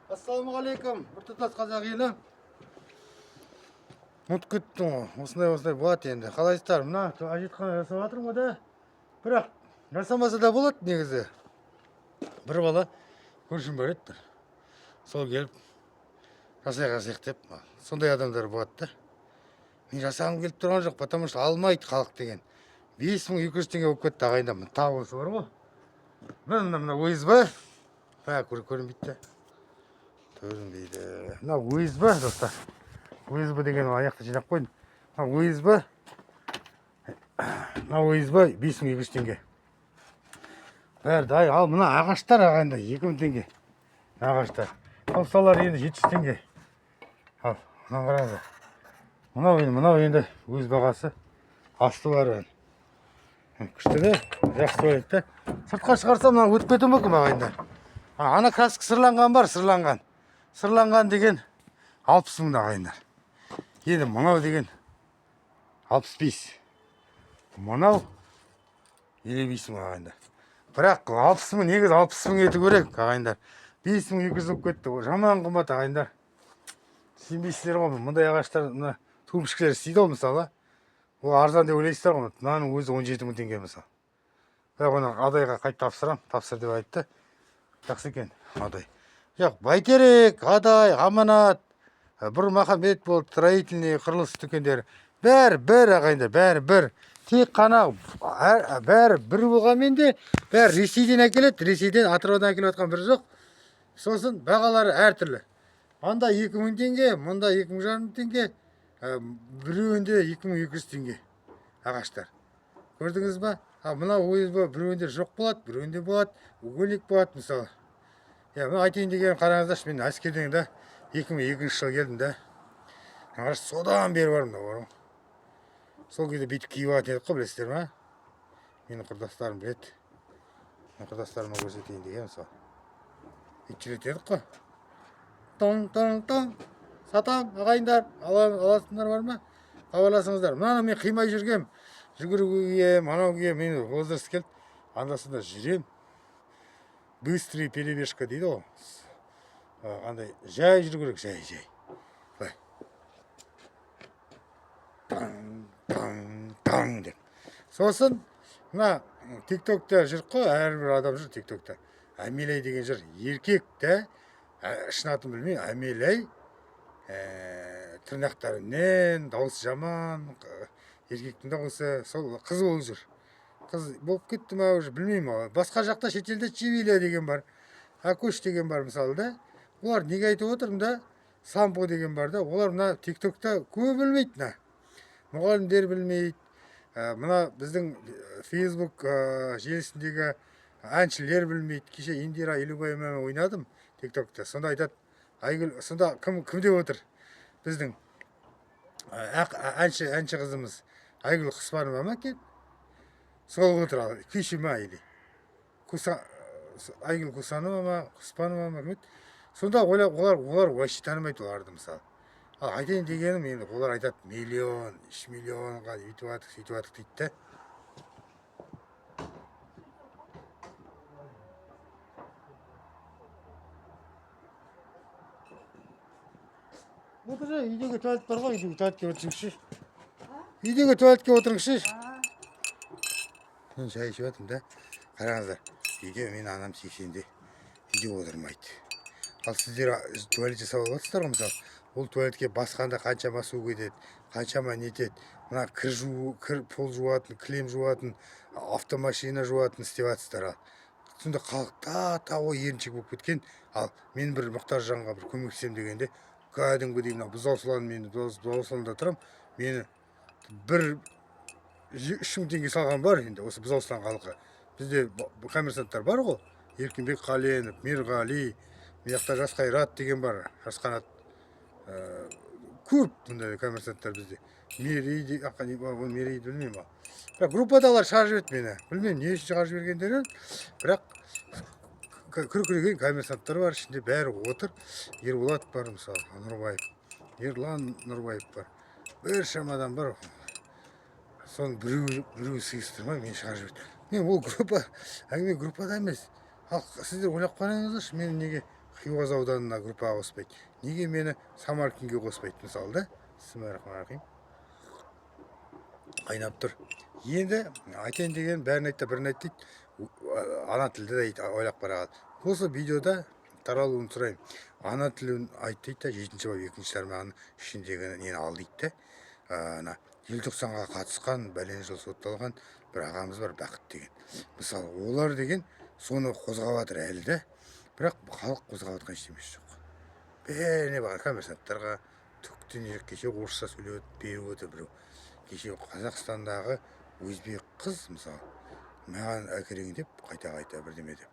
Ассалаумағалейкум, біртұтас қазақ елі. Ұмытып кеттім ғой, осындай болады енді. Қалайсыздар? Мына әжетхана жасап жатырмын ғой да. Бірақ жасамаса да болады негізі. Бір бала көршім бар еді. Сол келіп жасайық деп. Сондай адамдар болады да. Мен жасағым келіп тұрған жоқ, потому что алмайды халық деген. 5200 теңге болып кетті ағайындап. Тағы осы бар ғой. Мына ОСБ. Көрінбейді. Көрінбейді. Мына ОСБ достар. ОСБ деген аяқты жинап қойдым. ОСБ 5200 теңге. Бәрі дайын. Ал мына ағаштар ағайында 2000 теңге. Ағаштар. Қалсалар енді 700 теңге. Ал, мына қараңыздар. Мынау енді өз бағасы. Асты бар. Күшті де, жақсы көреді. Сыртқа шығарсам мына өтіп кетуі мүмкін ағайындар. Ана кәсік сырланған бар, сырланған. Сырланған деген 60 мың ағайындар. Енді мынау деген 65. Мынау 55 мың ағайындар. Бірақ 60 мың, негіз 60 мың еті көрек ағайындар. 5200 болып кетті. Жаман қымбат ағайындар. Сенбейсіздер ғой, мұндай ағаштар, мына тумшіктер істейді ғой мысалы. Ол арзан деп ойлайсыздар ғой, мынаның өзі 17 мың теңге мысалы. Бірақ оны адайға қайт тапсыр деп айтты. Жақсы екен, адай. Жоқ, Бәйтерек, Адай, Аманат, бір Махамбет болды, строительный, құрылыс дүкендері. Бәрі ағайындар, бәрі. Тек қана бәрі бір болғанмен де, бәрі Ресейден әкеледі, Ресейден Атыраудан әкеліп жатқан бір жоқ. Сосын бағалары әртүрлі. Анда 2000 теңге, мұнда 2500 теңге, біреуінде 2200 теңге ағаштар. Көрдіңіз ба? Мына ОСБ біреуінде жоқ болады, біреуінде болады, угольник болады мысалы. Мен айтайын деген қараңыздаршы, мен әскерден да 2002 жыл келдім да. Ағаш содан бері бармын да бар. Сол кезде бүйтіп киіп алатын едік қой, білесіздер ма? Менің құрдастарым біледі. Мен құрдастарыма көрсетейін деген мысалы. Бүйтіп жүретін едік қой. Тоң. Сатам, ағайындар, аласыңдар бар ма? Хабарласыңыздар. Мынаны мен қимай жүргем. Жүгіруге, манауге, мен возраст келді. Андасында жүрем. Быстрый перебежка дейді ғой. Андай жай жүру керек, жай. Былай. Таң деп. Сосын мына тиктокта жүр қой, әрбір адам жүр тиктокта. Әмелей деген жүр. Еркек те, шын атын білмеймін, Әмелей. Тырнақтарынан, дауысы жаман, еркектің дауысы, сол қыз болып жүр. Қыз болып кетті ма уже, білмеймін. Басқа жақта шетелде Чивиля деген бар, Акуш деген бар мысалы да. Олар неге айтып отырмын да, Сампо деген бар да. Олар мына тиктокта көбі білмейді мына. Мұғалімдер білмейді. Мына біздің Facebook желісіндегі әншілер білмейді. Кеше Индира Илубаевамен ойнадым тиктокта. Сонда айтады, Айгүл, сонда кім деп отыр? Біздің әнші қызымыз Айгүл Құспанова ма екен? Сол отыр, күйші ма или? Айгүл Құсанова ма, Құспанова ма? Сонда олар вообще танымайды оларды мысалы. Айтайын дегенім, енді олар айтады, миллион, 3 миллионға үйтіп атық дейді да. Отыра, үйдегі туалет бар ғой, үйдегі туалетке отырыңызшы. Үйдегі туалетке отырыңызшы. Мен шай ішіп жатырмын да. Қараңыздар, үйде мен анам 80-де, үйде отырмайды. Ал сіздер туалет жасап алып ғой мысалы. Ол туалетке басқанда қаншама су кетеді, қаншама нетеді. Мына пол жуатын, кілем жуатын, автомашина жуатын істеп жатсыздар. Сонда халықта ой еріншек болып кеткен. Ал мен бір мұқтаж жанға бір көмектесем дегенде, кәдімгідей мына бұзаусаланда тұрам. Мені бір 3000 теңге салған бар енді осы бұзаусалан халқы. Бізде коммерсанттар бар ғой. Еркінбек Қаленов, Мерғали, мияқта Жасқайрат деген бар, Жасқанат. Көп мұндай коммерсанттар бізде. Мерейді білмеймін ба. Бірақ группадалар шығарып жіберді мені. Білмеймін, не үшін шығарып жібергендерін. Бірақ күркіреген коммерсанттар бар, ішінде бәрі отыр. Ерболат бар мысалы, Нұрбаев. Ерлан Нұрбаев бар. Бір шамадан бар. Соның біреу сыйыстырмай мені шығарып жіберді. Мен ол группада емес. Ал сіздер ойлап қараңыздаршы, мені неге Хиуаз ауданына группаға қоспайды? Неге мені Самаркинге қоспайды мысалы да? Бисмиллахиррахманиррахим. Қайнап тұр. Енді айтайын деген бәрін айтты, бірін айтты дейді. Ана тілді де дейді, ойлап қараған. Осы видеода таралуын сұраймын. Ана тілін айтты дейді, 7-ші бап 2-ші тармағының ішіндегі нені ал дейді. Ана желтоқсанға қатысқан, бәлен жыл сотталған бір ағамыз бар, Бақыт деген. Мысалы, олар деген соны қозғап жатыр әлі де. Бірақ халық қозғап жатқан ештемесі жоқ. Бәріне бар коммерсанттарға түктен кеше орысша сөйлеп беріп отыр біреу. Кеше Қазақстандағы өзбек қыз мысалы маған әкелейін деп қайта бірдеме деп.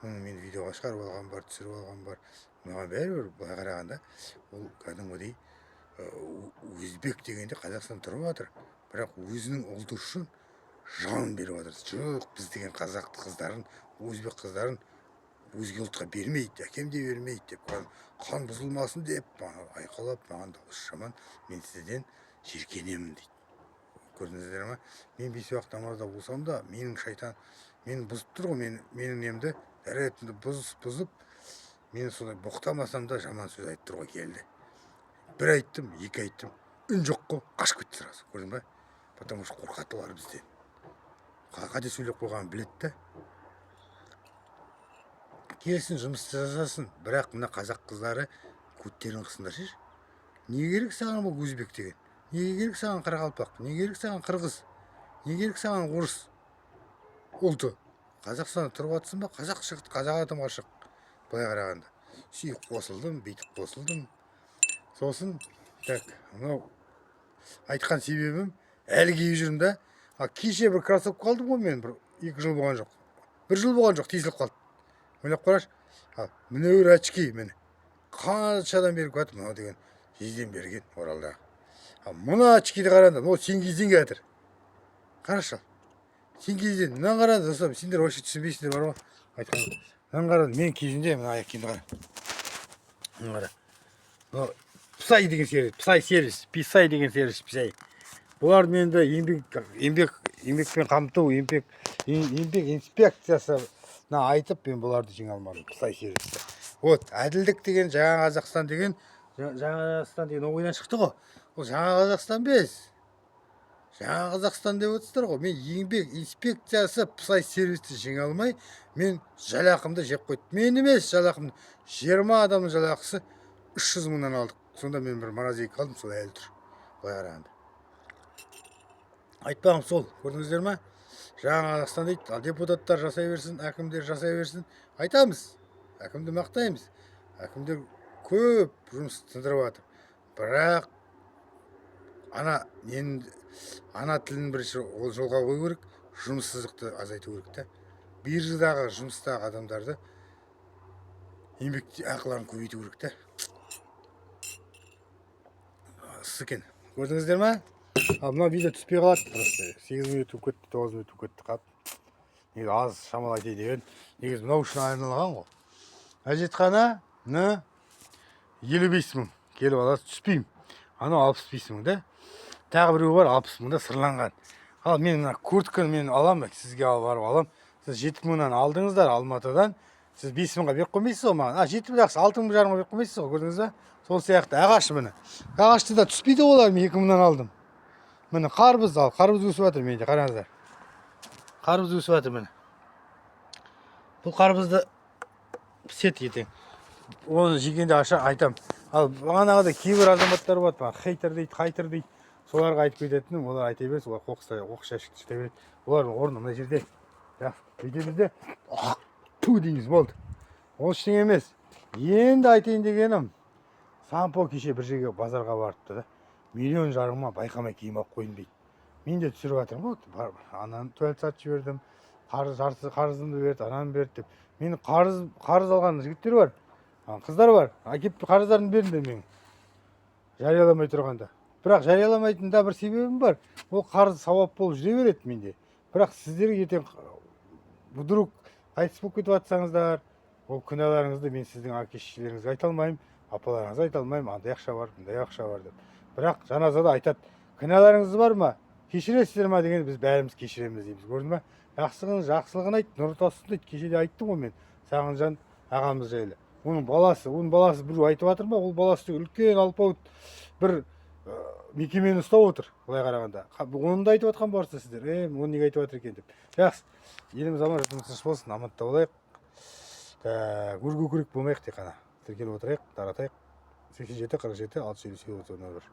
Мен видеоға шығарып алған бар, түсіріп алған бар. Маған бәрібір былай қарағанда ол кәдімгідей өзбек дегенде Қазақстан тұрып жатыр. Бірақ өзінің ұлты үшін жан беріп жатыр. Жоқ, біз деген қазақ қыздарын, өзбек қыздарын өзге ұлтқа бермейді, әкем де бермейді деп, қан бұзылмасын деп айқалап, маған дауыс жаман, мен сізден жиіркенемін дейді. Көрдіңіздер ме? Мен 5 уақыт намазда болсам да, менің шайтан, мені бұзып тұр ғой, менің немді, дәретімді бұзып, мені солай боқтамасам да жаман сөз айтып тұр ғой келді. Бір айттым, 2 айттым, үн жоқ қой, қашып кетті сразу, көрдің бе? Потому что қорқады олар бізден. Қате сөйлеп қойғанын біледі де. Келсін, жұмысты жасасын, бірақ мына қазақ қыздары көттерін қысындаршы. Не керек саған бұл өзбек деген? Не керек саған қарақалпақ? Не керек саған қырғыз? Не керек саған орыс? Ұлты. Қазақстанда тұрып жатсың ба? Қазақ шық, қазақ атымға шық. Былай қарағанда. Сүйіп қосылдым, бүйтіп қосылдым. Сосын, так, мынау айтқан себебім әлі киіп жүрмін да. Кеше бір кроссовка қалдым ғой мен, 2 жыл болған жоқ. 1 жыл болған жоқ, тесіліп қалды. Ойлап қараш, міне бір очки мені. Қаншадан беріп жатыр, мынау деген жезден берген Оралдағы. Мына очкиді қараңдар, мынау сен кезден келатыр. Қарашы, сен кезден, мынаны қараңдар, достар, сендер вообще түсінбейсіңдер бар ма? Айтқан, мынаны қараңдар, мен кезінде мына аяқ киімді қара. Мына қара. Мынау Псай деген сервис, Писай деген сервис, Писай. Бұлар менді еңбекпен қамту, еңбек инспекциясы айтып, мен бұларды жеңе алмадым. Пысай сервисі. Вот, әділдік деген, жаңа Қазақстан деген ойынан шықты ғой. Ол жаңа Қазақстан без. Жаңа Қазақстан деп отырсыздар ғой. Мен еңбек инспекциясы Пысай сервисті жеңе алмай, мен жалақымды жеп қойды. Мен емес жалақымды. 20 адамның жалақысы 300 мыңнан алдық. Сонда мен бір маразиге қалдым, сол әлі тұр. Былай қарағанда. Айтпағым сол, көрдіңіздер ме? Жаңа Қазақстан дейді, ал депутаттар жасай берсін, әкімдер жасай берсін. Айтамыз, әкімді мақтаймыз. Әкімдер көп жұмыс тындырып жатыр. Бірақ ана тілін бірінші ол жолға қою керек, жұмыссыздықты азайту керек та. Биржадағы жұмыстағы адамдарды еңбек ақыларын көбейту керек та. Сыкен, көрдіңіздер ме? Мына видео түспей қалады, просто 8 минут өтті, 9 минут өтті қап. Негізі аз шамал айтайын деген. Негізі мынау үшін айналған ғой. Әжетхана 55 мың келіп аласы түспеймін. Анау 65 мың да. Тағы біреу бар 60 мың да сырланған. Ал мен мына куртканы мен алам, сізге алып барып алам. Сіз 7 мыңнан алдыңыздар Алматыдан. Сіз 5 мыңға беріп қоймайсыз ғой маған. 7 мың жақсы, 6 мың жарымға беріп қоймайсыз ғой, көрдіңіз ба? Сол сияқты ағаш міне. Ағашты да түспейді олар, мен 2 мыңнан алдым. Міне қарбыз ал, қарбыз өсіп жатыр менде, қараңыздар. Қарбыз өсіп жатыр міне. Бұл қарбызды пісет ертең. Оны жегенде айтам. Ал бағанағыда кейбір азаматтар болады, хейтер дейді, қайтыр дейді. Соларға айтып кететінім, олар айта береді, олар қоқыс жәшікті іште береді. Олардың орны мына жерде. Видеомізде ту дейміз болды. Ол ештеңе емес. Енді айтайын дегенім, Сампо кеше бір жерге базарға барыпты да. 1,5 миллионға байқамай киім алып қойын дейді. Мен де түсіріп жатырмын ғой. Ананы туалет сатып жібердім. Қарызымды берді, ананы берді деп. Мен қарыз алған жігіттер бар. Қыздар бар. Әкеп қарыздарын беріңдер мен. Жарияламай тұрғанда. Бірақ жарияламайтында бір себебім бар. Ол қарыз сауап болып жүре береді менде. Бірақ сіздерге ертең вдруг қайтыс болып кетіп жатсаңыздар, ол күнәларыңызды мен сіздің әке-шешелеріңізге айта алмаймын, апаларыңызға айта алмаймын, андай ақша бар, мындай ақша бар деп. Бірақ жаназада айтады, күнәларыңыз бар ма? Кешіресіздер ма деген біз бәріміз кешіреміз дейміз. Көрдің ба? Жақсылығын айт, нұры тасысын дейді. Кеше де айттым ғой мен Сағынжан ағамыз жайлы. оның баласы біреу айтып жатыр ма, ол баласы үлкен алпауыт бір мекемені ұстап отыр, былай қарағанда. Оны да айтып жатқан барсыз сіздер, оны неге айтып жатыр екен деп. Жақсы, еліміз аман, жұртымыз тыныш болсын, амандықта болайық. Өрге көрек болмайық тек қана. Тіркеліп отырайық, таратайық. 87 47 678 31.